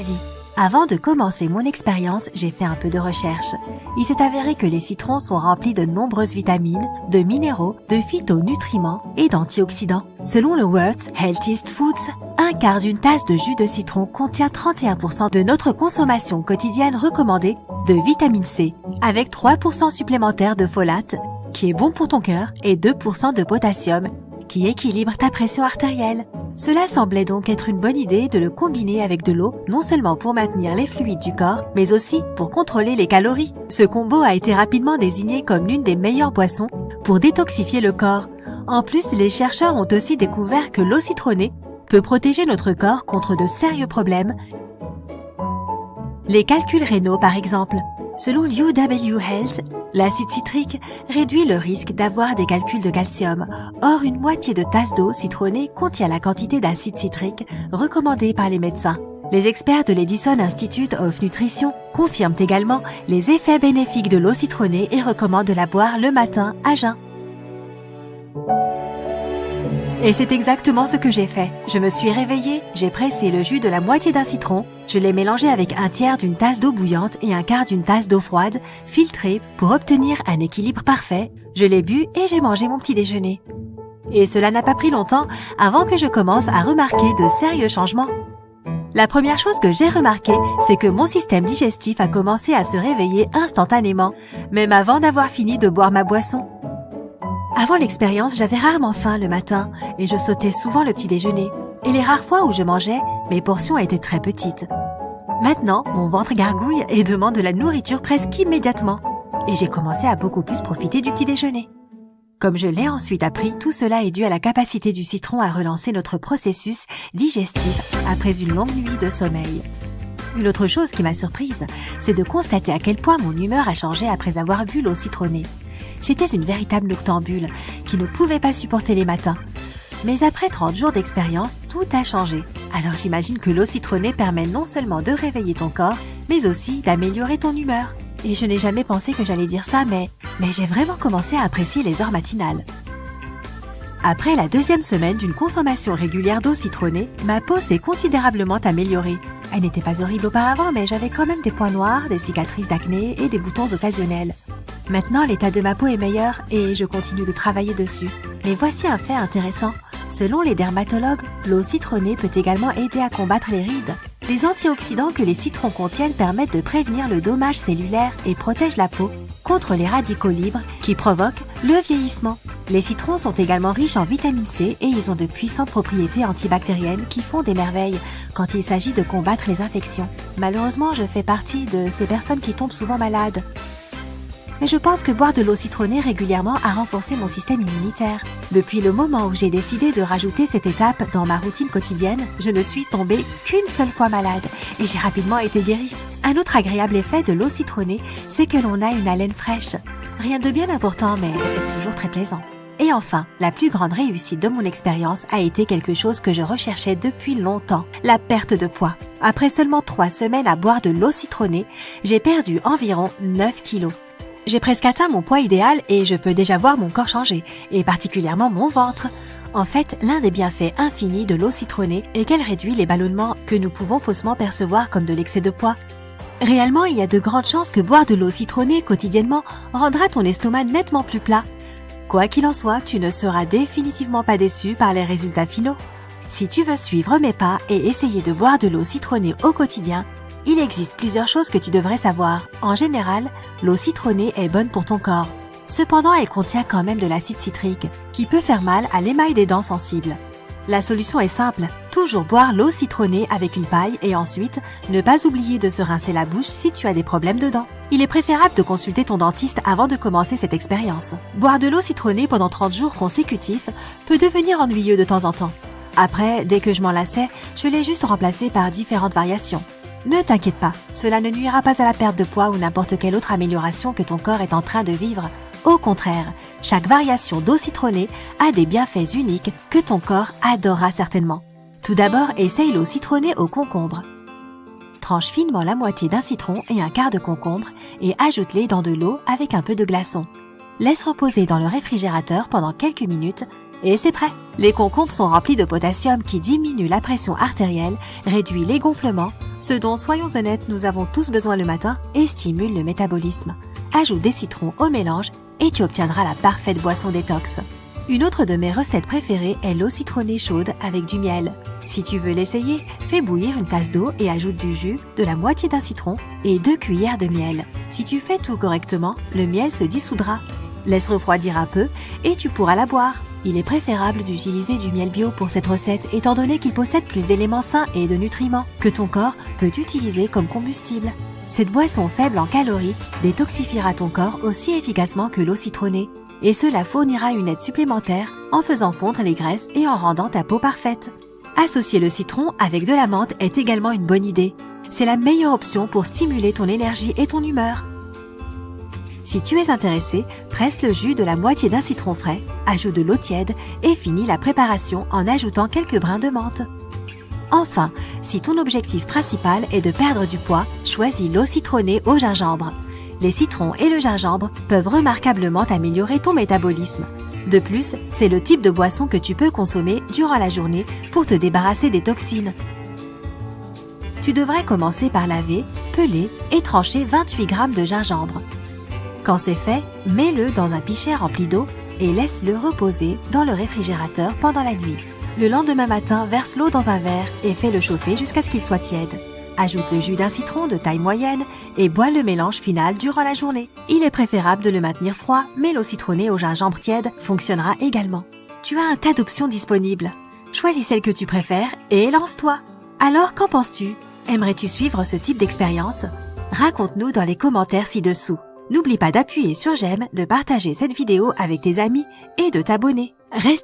vie. Avant de commencer mon expérience, j'ai fait un peu de recherche. Il s'est avéré que les citrons sont remplis de nombreuses vitamines, de minéraux, de phytonutriments et d'antioxydants. Selon le World's Healthiest Foods, un quart d'une tasse de jus de citron contient 31% de notre consommation quotidienne recommandée de vitamine C, avec 3% supplémentaires de folate, qui est bon pour ton cœur, et 2% de potassium, qui équilibre ta pression artérielle. Cela semblait donc être une bonne idée de le combiner avec de l'eau, non seulement pour maintenir les fluides du corps, mais aussi pour contrôler les calories. Ce combo a été rapidement désigné comme l'une des meilleures boissons pour détoxifier le corps. En plus, les chercheurs ont aussi découvert que l'eau citronnée peut protéger notre corps contre de sérieux problèmes. Les calculs rénaux, par exemple. Selon UW Health, l'acide citrique réduit le risque d'avoir des calculs de calcium. Or, une moitié de tasse d'eau citronnée contient la quantité d'acide citrique recommandée par les médecins. Les experts de l'Edison Institute of Nutrition confirment également les effets bénéfiques de l'eau citronnée et recommandent de la boire le matin à jeun. Et c'est exactement ce que j'ai fait. Je me suis réveillée, j'ai pressé le jus de la moitié d'un citron, je l'ai mélangé avec un tiers d'une tasse d'eau bouillante et un quart d'une tasse d'eau froide, filtrée, pour obtenir un équilibre parfait. Je l'ai bu et j'ai mangé mon petit déjeuner. Et cela n'a pas pris longtemps avant que je commence à remarquer de sérieux changements. La première chose que j'ai remarqué, c'est que mon système digestif a commencé à se réveiller instantanément, même avant d'avoir fini de boire ma boisson. Avant l'expérience, j'avais rarement faim le matin et je sautais souvent le petit déjeuner. Et les rares fois où je mangeais, mes portions étaient très petites. Maintenant, mon ventre gargouille et demande de la nourriture presque immédiatement. Et j'ai commencé à beaucoup plus profiter du petit déjeuner. Comme je l'ai ensuite appris, tout cela est dû à la capacité du citron à relancer notre processus digestif après une longue nuit de sommeil. Une autre chose qui m'a surprise, c'est de constater à quel point mon humeur a changé après avoir bu l'eau citronnée. J'étais une véritable noctambule qui ne pouvait pas supporter les matins. Mais après 30 jours d'expérience, tout a changé. Alors j'imagine que l'eau citronnée permet non seulement de réveiller ton corps, mais aussi d'améliorer ton humeur. Et je n'ai jamais pensé que j'allais dire ça, mais j'ai vraiment commencé à apprécier les heures matinales. Après la deuxième semaine d'une consommation régulière d'eau citronnée, ma peau s'est considérablement améliorée. Elle n'était pas horrible auparavant, mais j'avais quand même des points noirs, des cicatrices d'acné et des boutons occasionnels. Maintenant, l'état de ma peau est meilleur et je continue de travailler dessus. Mais voici un fait intéressant. Selon les dermatologues, l'eau citronnée peut également aider à combattre les rides. Les antioxydants que les citrons contiennent permettent de prévenir le dommage cellulaire et protègent la peau contre les radicaux libres qui provoquent le vieillissement. Les citrons sont également riches en vitamine C et ils ont de puissantes propriétés antibactériennes qui font des merveilles quand il s'agit de combattre les infections. Malheureusement, je fais partie de ces personnes qui tombent souvent malades. Mais je pense que boire de l'eau citronnée régulièrement a renforcé mon système immunitaire. Depuis le moment où j'ai décidé de rajouter cette étape dans ma routine quotidienne, je ne suis tombée qu'une seule fois malade et j'ai rapidement été guérie. Un autre agréable effet de l'eau citronnée, c'est que l'on a une haleine fraîche. Rien de bien important, mais c'est toujours très plaisant. Et enfin, la plus grande réussite de mon expérience a été quelque chose que je recherchais depuis longtemps, la perte de poids. Après seulement 3 semaines à boire de l'eau citronnée, j'ai perdu environ 9 kilos. J'ai presque atteint mon poids idéal et je peux déjà voir mon corps changer, et particulièrement mon ventre. En fait, l'un des bienfaits infinis de l'eau citronnée est qu'elle réduit les ballonnements que nous pouvons faussement percevoir comme de l'excès de poids. Réellement, il y a de grandes chances que boire de l'eau citronnée quotidiennement rendra ton estomac nettement plus plat. Quoi qu'il en soit, tu ne seras définitivement pas déçu par les résultats finaux. Si tu veux suivre mes pas et essayer de boire de l'eau citronnée au quotidien, il existe plusieurs choses que tu devrais savoir. En général, l'eau citronnée est bonne pour ton corps. Cependant, elle contient quand même de l'acide citrique, qui peut faire mal à l'émail des dents sensibles. La solution est simple, toujours boire l'eau citronnée avec une paille et ensuite, ne pas oublier de se rincer la bouche si tu as des problèmes de dents. Il est préférable de consulter ton dentiste avant de commencer cette expérience. Boire de l'eau citronnée pendant 30 jours consécutifs peut devenir ennuyeux de temps en temps. Après, dès que je m'en lassais, je l'ai juste remplacé par différentes variations. Ne t'inquiète pas, cela ne nuira pas à la perte de poids ou n'importe quelle autre amélioration que ton corps est en train de vivre. Au contraire, chaque variation d'eau citronnée a des bienfaits uniques que ton corps adorera certainement. Tout d'abord, essaye l'eau citronnée au concombre. Tranche finement la moitié d'un citron et un quart de concombre et ajoute-les dans de l'eau avec un peu de glaçon. Laisse reposer dans le réfrigérateur pendant quelques minutes et c'est prêt. Les concombres sont remplis de potassium qui diminue la pression artérielle, réduit les gonflements, ce dont, soyons honnêtes, nous avons tous besoin le matin et stimule le métabolisme. Ajoute des citrons au mélange et tu obtiendras la parfaite boisson détox. Une autre de mes recettes préférées est l'eau citronnée chaude avec du miel. Si tu veux l'essayer, fais bouillir une tasse d'eau et ajoute du jus, de la moitié d'un citron et 2 cuillères de miel. Si tu fais tout correctement, le miel se dissoudra. Laisse refroidir un peu et tu pourras la boire. Il est préférable d'utiliser du miel bio pour cette recette étant donné qu'il possède plus d'éléments sains et de nutriments que ton corps peut utiliser comme combustible. Cette boisson faible en calories détoxifiera ton corps aussi efficacement que l'eau citronnée et cela fournira une aide supplémentaire en faisant fondre les graisses et en rendant ta peau parfaite. Associer le citron avec de la menthe est également une bonne idée. C'est la meilleure option pour stimuler ton énergie et ton humeur. Si tu es intéressé, presse le jus de la moitié d'un citron frais, ajoute de l'eau tiède et finis la préparation en ajoutant quelques brins de menthe. Enfin, si ton objectif principal est de perdre du poids, choisis l'eau citronnée au gingembre. Les citrons et le gingembre peuvent remarquablement améliorer ton métabolisme. De plus, c'est le type de boisson que tu peux consommer durant la journée pour te débarrasser des toxines. Tu devrais commencer par laver, peler et trancher 28 g de gingembre. Quand c'est fait, mets-le dans un pichet rempli d'eau et laisse-le reposer dans le réfrigérateur pendant la nuit. Le lendemain matin, verse l'eau dans un verre et fais-le chauffer jusqu'à ce qu'il soit tiède. Ajoute le jus d'un citron de taille moyenne et bois le mélange final durant la journée. Il est préférable de le maintenir froid, mais l'eau citronnée au gingembre tiède fonctionnera également. Tu as un tas d'options disponibles. Choisis celle que tu préfères et lance-toi. Alors, qu'en penses-tu? Aimerais-tu suivre ce type d'expérience? Raconte-nous dans les commentaires ci-dessous. N'oublie pas d'appuyer sur j'aime, de partager cette vidéo avec tes amis et de t'abonner. Reste